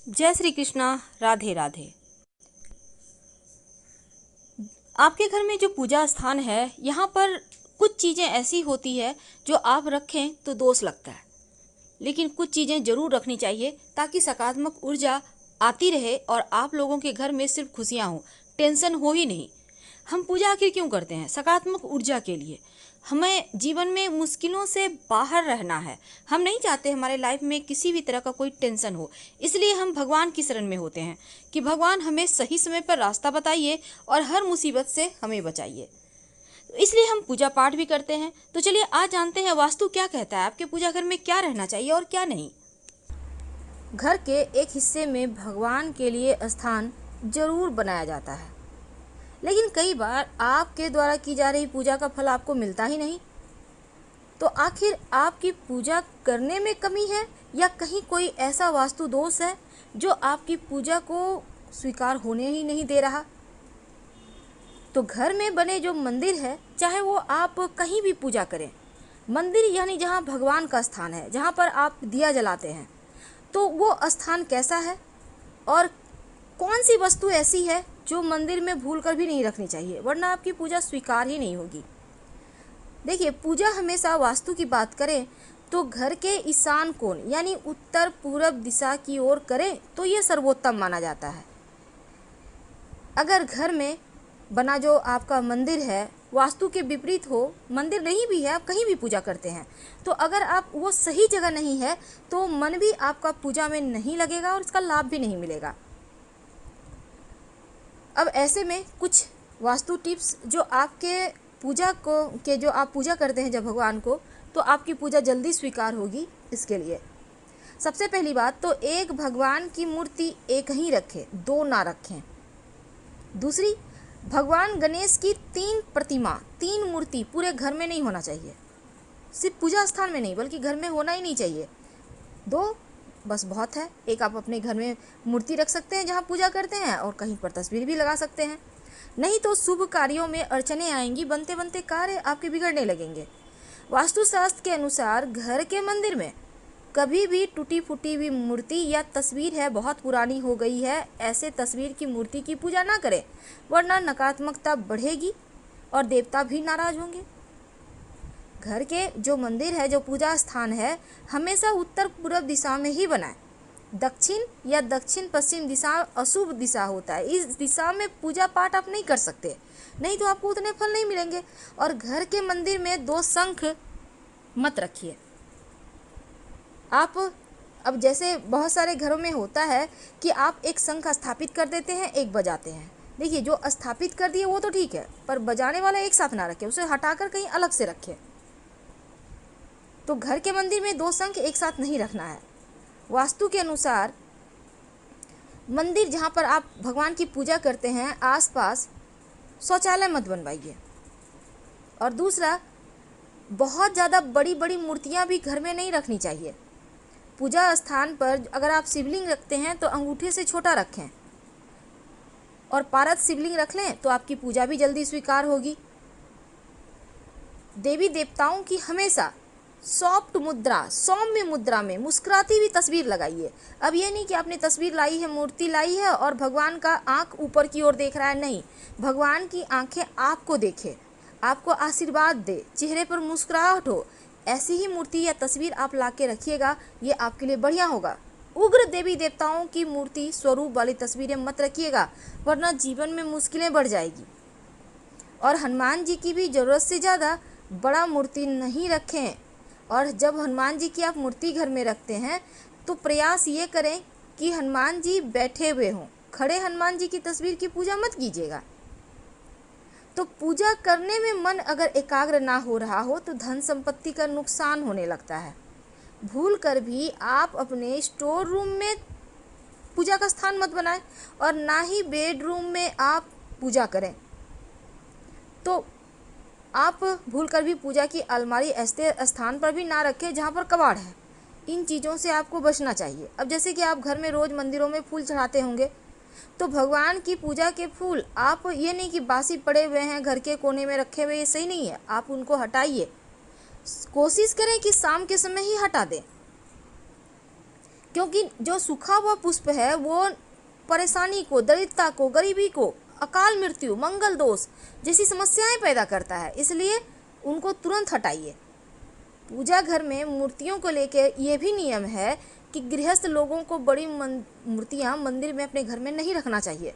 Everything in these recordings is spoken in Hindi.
जय श्री कृष्णा। राधे राधे। आपके घर में जो पूजा स्थान है, यहाँ पर कुछ चीज़ें ऐसी होती है जो आप रखें तो दोष लगता है, लेकिन कुछ चीज़ें ज़रूर रखनी चाहिए ताकि सकारात्मक ऊर्जा आती रहे और आप लोगों के घर में सिर्फ खुशियाँ हों, टेंशन हो ही नहीं। हम पूजा आखिर क्यों करते हैं? सकारात्मक ऊर्जा के लिए। हमें जीवन में मुश्किलों से बाहर रहना है। हम नहीं चाहते हमारे लाइफ में किसी भी तरह का कोई टेंशन हो, इसलिए हम भगवान की शरण में होते हैं कि भगवान हमें सही समय पर रास्ता बताइए और हर मुसीबत से हमें बचाइए। इसलिए हम पूजा पाठ भी करते हैं। तो चलिए आज जानते हैं वास्तु क्या कहता है, आपके पूजा घर में क्या रहना चाहिए और क्या नहीं। घर के एक हिस्से में भगवान के लिए स्थान जरूर बनाया जाता है, लेकिन कई बार आपके द्वारा की जा रही पूजा का फल आपको मिलता ही नहीं। तो आखिर आपकी पूजा करने में कमी है या कहीं कोई ऐसा वास्तु दोष है जो आपकी पूजा को स्वीकार होने ही नहीं दे रहा? तो घर में बने जो मंदिर है, चाहे वो आप कहीं भी पूजा करें, मंदिर यानी जहाँ भगवान का स्थान है, जहाँ पर आप दिया जलाते हैं, तो वो स्थान कैसा है और कौन सी वस्तु ऐसी है जो मंदिर में भूल कर भी नहीं रखनी चाहिए, वरना आपकी पूजा स्वीकार ही नहीं होगी। देखिए, पूजा हमेशा वास्तु की बात करें तो घर के ईशान कोण यानी उत्तर पूर्व दिशा की ओर करें तो यह सर्वोत्तम माना जाता है। अगर घर में बना जो आपका मंदिर है वास्तु के विपरीत हो, मंदिर नहीं भी है, आप कहीं भी पूजा करते हैं, तो अगर आप वो सही जगह नहीं है तो मन भी आपका पूजा में नहीं लगेगा और इसका लाभ भी नहीं मिलेगा। अब ऐसे में कुछ वास्तु टिप्स जो आपके पूजा को जो आप पूजा करते हैं जब भगवान को, तो आपकी पूजा जल्दी स्वीकार होगी। इसके लिए सबसे पहली बात तो एक भगवान की मूर्ति एक ही रखें, दो ना रखें। दूसरी, भगवान गणेश की 3 प्रतिमा, 3 मूर्ति पूरे घर में नहीं होना चाहिए, सिर्फ पूजा स्थान में नहीं बल्कि घर में होना ही नहीं चाहिए। 2 बस बहुत है। एक आप अपने घर में मूर्ति रख सकते हैं जहाँ पूजा करते हैं और कहीं पर तस्वीर भी लगा सकते हैं, नहीं तो शुभ कार्यों में अड़चने आएंगी, बनते बनते कार्य आपके बिगड़ने लगेंगे। वास्तुशास्त्र के अनुसार घर के मंदिर में कभी भी टूटी फूटी हुई मूर्ति या तस्वीर है, बहुत पुरानी हो गई है, ऐसे तस्वीर की मूर्ति की पूजा ना करें, वरना नकारात्मकता बढ़ेगी और देवता भी नाराज होंगे। घर के जो मंदिर है, जो पूजा स्थान है, हमेशा उत्तर पूर्व दिशा में ही बनाएं। दक्षिण या दक्षिण पश्चिम दिशा अशुभ दिशा होता है, इस दिशा में पूजा पाठ आप नहीं कर सकते, नहीं तो आपको उतने फल नहीं मिलेंगे। और घर के मंदिर में 2 शंख मत रखिए आप। अब जैसे बहुत सारे घरों में होता है कि आप एक शंख स्थापित कर देते हैं, एक बजाते हैं। देखिए, जो स्थापित कर दिए वो तो ठीक है, पर बजाने वाला एक साथ ना रखें, उसे हटाकर कहीं अलग से रखें। तो घर के मंदिर में 2 शंख एक साथ नहीं रखना है। वास्तु के अनुसार मंदिर जहाँ पर आप भगवान की पूजा करते हैं आसपास शौचालय मत बनवाइए। और दूसरा, बहुत ज़्यादा बड़ी बड़ी मूर्तियाँ भी घर में नहीं रखनी चाहिए। पूजा स्थान पर अगर आप शिवलिंग रखते हैं तो अंगूठे से छोटा रखें, और पारद शिवलिंग रख लें तो आपकी पूजा भी जल्दी स्वीकार होगी। देवी देवताओं की हमेशा सॉफ्ट मुद्रा, सौम्य मुद्रा में मुस्कुराती हुई तस्वीर लगाइए। अब ये नहीं कि आपने तस्वीर लाई है, मूर्ति लाई है और भगवान का आंख ऊपर की ओर देख रहा है, नहीं, भगवान की आंखें आपको देखे, आपको आशीर्वाद दे, चेहरे पर मुस्कुराहट हो, ऐसी ही मूर्ति या तस्वीर आप ला के रखिएगा, ये आपके लिए बढ़िया होगा। उग्र देवी देवताओं की मूर्ति स्वरूप वाली तस्वीरें मत रखिएगा, वरना जीवन में मुश्किलें बढ़ जाएगी। और हनुमान जी की भी ज़रूरत से ज़्यादा बड़ा मूर्ति नहीं रखें। और जब हनुमान जी की आप मूर्ति घर में रखते हैं तो प्रयास ये करें कि हनुमान जी बैठे हुए हों, खड़े हनुमान जी की तस्वीर की पूजा मत कीजिएगा। तो पूजा करने में मन अगर एकाग्र ना हो रहा हो तो धन संपत्ति का नुकसान होने लगता है। भूल कर भी आप अपने स्टोर रूम में पूजा का स्थान मत बनाएं और ना ही बेडरूम में आप पूजा करें। तो आप भूल कर भी पूजा की अलमारी ऐसे स्थान पर भी ना रखें जहाँ पर कबाड़ है। इन चीज़ों से आपको बचना चाहिए। अब जैसे कि आप घर में रोज़ मंदिरों में फूल चढ़ाते होंगे, तो भगवान की पूजा के फूल आप ये नहीं कि बासी पड़े हुए हैं घर के कोने में रखे हुए, ये सही नहीं है, आप उनको हटाइए। कोशिश करें कि शाम के समय ही हटा दें, क्योंकि जो सूखा हुआ पुष्प है वो परेशानी को, दरिद्रता को, गरीबी को, अकाल मृत्यु, मंगल दोष जैसी समस्याएं पैदा करता है, इसलिए उनको तुरंत हटाइए। पूजा घर में मूर्तियों को लेकर ये भी नियम है कि गृहस्थ लोगों को बड़ी मूर्तियां मंदिर में अपने घर में नहीं रखना चाहिए।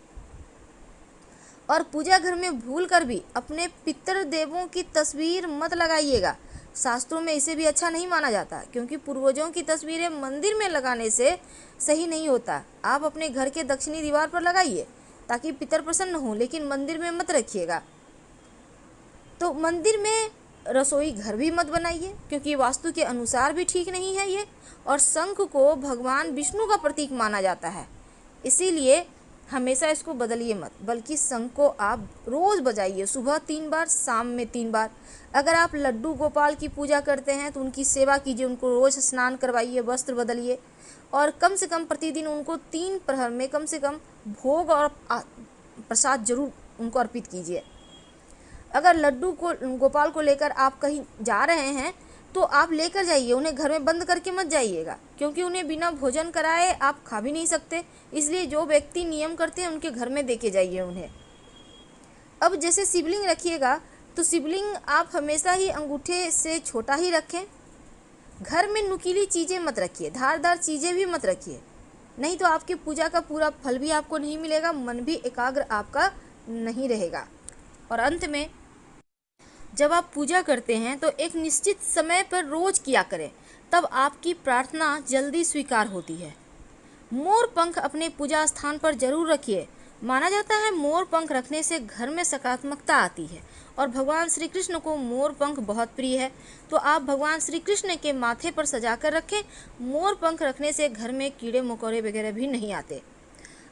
और पूजा घर में भूल कर भी अपने पितृ देवों की तस्वीर मत लगाइएगा। शास्त्रों में इसे भी अच्छा नहीं माना जाता, क्योंकि पूर्वजों की तस्वीरें मंदिर में लगाने से सही नहीं होता। आप अपने घर के दक्षिणी दीवार पर लगाइए ताकि पितर प्रसन्न हो, लेकिन मंदिर में मत रखिएगा। तो मंदिर में रसोई घर भी मत बनाइए, क्योंकि वास्तु के अनुसार भी ठीक नहीं है ये। और शंख को भगवान विष्णु का प्रतीक माना जाता है, इसीलिए हमेशा इसको बदलिए मत, बल्कि शंख को आप रोज़ बजाइए, सुबह 3 बार, शाम में 3 बार। अगर आप लड्डू गोपाल की पूजा करते हैं तो उनकी सेवा कीजिए, उनको रोज़ स्नान करवाइए, वस्त्र बदलिए और कम से कम प्रतिदिन उनको 3 प्रहर में कम से कम भोग और प्रसाद जरूर उनको अर्पित कीजिए। अगर लड्डू को गोपाल को लेकर आप कहीं जा रहे हैं तो आप लेकर जाइए, उन्हें घर में बंद करके मत जाइएगा, क्योंकि उन्हें बिना भोजन कराए आप खा भी नहीं सकते। इसलिए जो व्यक्ति नियम करते हैं उनके घर में देके जाइए उन्हें। अब जैसे शिवलिंग रखिएगा तो शिवलिंग आप हमेशा ही अंगूठे से छोटा ही रखें। घर में नुकीली चीज़ें मत रखिए, धारदार चीज़ें भी मत रखिए, नहीं तो आपकी पूजा का पूरा फल भी आपको नहीं मिलेगा, मन भी एकाग्र आपका नहीं रहेगा। और अंत में जब आप पूजा करते हैं तो एक निश्चित समय पर रोज किया करें, तब आपकी प्रार्थना जल्दी स्वीकार होती है। मोर पंख अपने पूजा स्थान पर जरूर रखिए। माना जाता है मोर पंख रखने से घर में सकारात्मकता आती है और भगवान श्री कृष्ण को मोर पंख बहुत प्रिय है, तो आप भगवान श्री कृष्ण के माथे पर सजा कर रखें। मोर पंख रखने से घर में कीड़े मकोड़े वगैरह भी नहीं आते।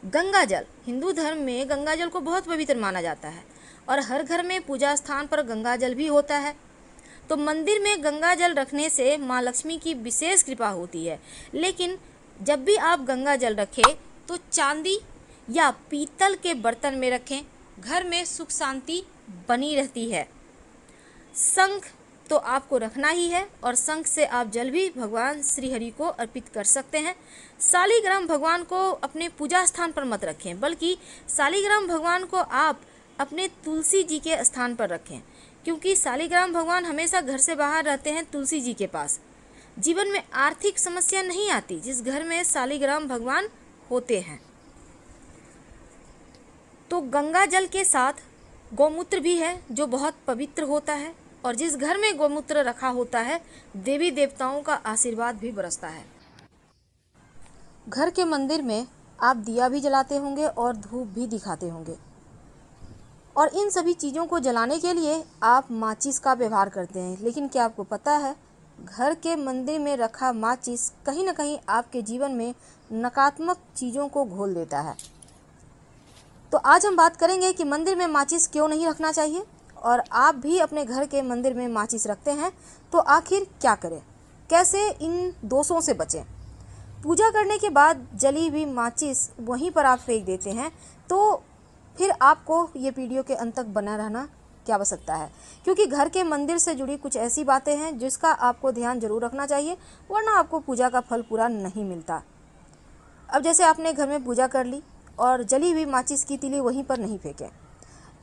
गंगा जल, हिंदू धर्म में गंगा जल को बहुत पवित्र माना जाता है और हर घर में पूजा स्थान पर गंगा जल भी होता है। तो मंदिर में गंगा जल रखने से माँ लक्ष्मी की विशेष कृपा होती है। लेकिन जब भी आप गंगा जल रखें तो चांदी या पीतल के बर्तन में रखें, घर में सुख शांति बनी रहती है। शंख तो आपको रखना ही है और शंख से आप जल भी भगवान श्री हरि को अर्पित कर सकते हैं। शालिग्राम भगवान को अपने पूजा स्थान पर मत रखें, बल्कि शालिग्राम भगवान को आप अपने तुलसी जी के स्थान पर रखें, क्योंकि शालिग्राम भगवान हमेशा घर से बाहर रहते हैं तुलसी जी के पास। जीवन में आर्थिक समस्या नहीं आती जिस घर में शालिग्राम भगवान होते हैं। तो गंगा जल के साथ गौमूत्र भी है जो बहुत पवित्र होता है, और जिस घर में गौमूत्र रखा होता है देवी देवताओं का आशीर्वाद भी बरसता है। घर के मंदिर में आप दिया भी जलाते होंगे और धूप भी दिखाते होंगे, और इन सभी चीज़ों को जलाने के लिए आप माचिस का व्यवहार करते हैं। लेकिन क्या आपको पता है, घर के मंदिर में रखा माचिस कहीं ना कहीं आपके जीवन में नकारात्मक चीज़ों को घोल देता है। तो आज हम बात करेंगे कि मंदिर में माचिस क्यों नहीं रखना चाहिए, और आप भी अपने घर के मंदिर में माचिस रखते हैं तो आखिर क्या करें, कैसे इन दोषों से बचें। पूजा करने के बाद जली हुई माचिस वहीं पर आप फेंक देते हैं, तो फिर आपको ये वीडियो के अंत तक बना रहना क्या आवश्यकता है, क्योंकि घर के मंदिर से जुड़ी कुछ ऐसी बातें हैं जिसका आपको ध्यान जरूर रखना चाहिए, वरना आपको पूजा का फल पूरा नहीं मिलता। अब जैसे आपने घर में पूजा कर ली और जली हुई माचिस की तीली वहीं पर नहीं फेंकें।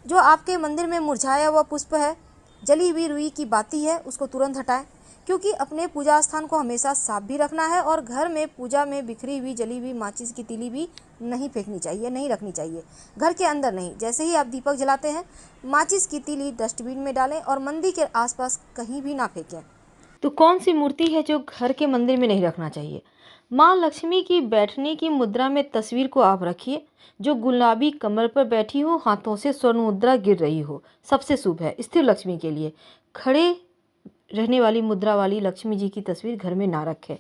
जो आपके मंदिर में मुरझाया हुआ पुष्प है, जली हुई रुई की बाती है, उसको तुरंत हटाएं, क्योंकि अपने पूजा स्थान को हमेशा साफ भी रखना है और घर में पूजा में बिखरी हुई जली हुई माचिस की तीली भी नहीं फेंकनी चाहिए, नहीं रखनी चाहिए, घर के अंदर नहीं। जैसे ही आप दीपक जलाते हैं माचिस की तीली डस्टबिन में डालें और मंदिर के आसपास कहीं भी ना फेंकें। तो कौन सी मूर्ति है जो घर के मंदिर में नहीं रखना चाहिए? माँ लक्ष्मी की बैठने की मुद्रा में तस्वीर को आप रखिए, जो गुलाबी कमल पर बैठी हो, हाथों से स्वर्ण मुद्रा गिर रही हो, सबसे शुभ है। स्थिर लक्ष्मी के लिए खड़े रहने वाली मुद्रा वाली लक्ष्मी जी की तस्वीर घर में ना रखें।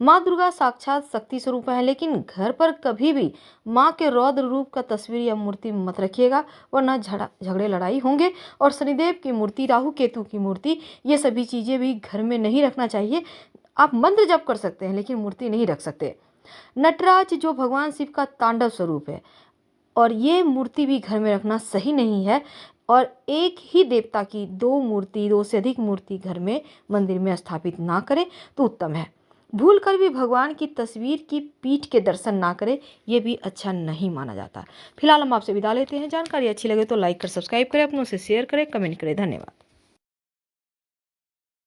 माँ दुर्गा साक्षात शक्ति स्वरूप है, लेकिन घर पर कभी भी माँ के रौद्र रूप का तस्वीर या मूर्ति मत रखिएगा, वरना झगड़े लड़ाई होंगे। और शनिदेव की मूर्ति, राहु केतु की मूर्ति, ये सभी चीज़ें भी घर में नहीं रखना चाहिए। आप मंत्र जप कर सकते हैं लेकिन मूर्ति नहीं रख सकते। नटराज जो भगवान शिव का तांडव स्वरूप है, और ये मूर्ति भी घर में रखना सही नहीं है। और एक ही देवता की 2 से अधिक मूर्ति घर में मंदिर में स्थापित ना करें तो उत्तम है। भूल कर भी भगवान की तस्वीर की पीठ के दर्शन ना करें, ये भी अच्छा नहीं माना जाता। फिलहाल हम आपसे विदा लेते हैं। जानकारी अच्छी लगे तो लाइक कर सब्सक्राइब करें, अपनों से शेयर करें, कमेंट करें। धन्यवाद।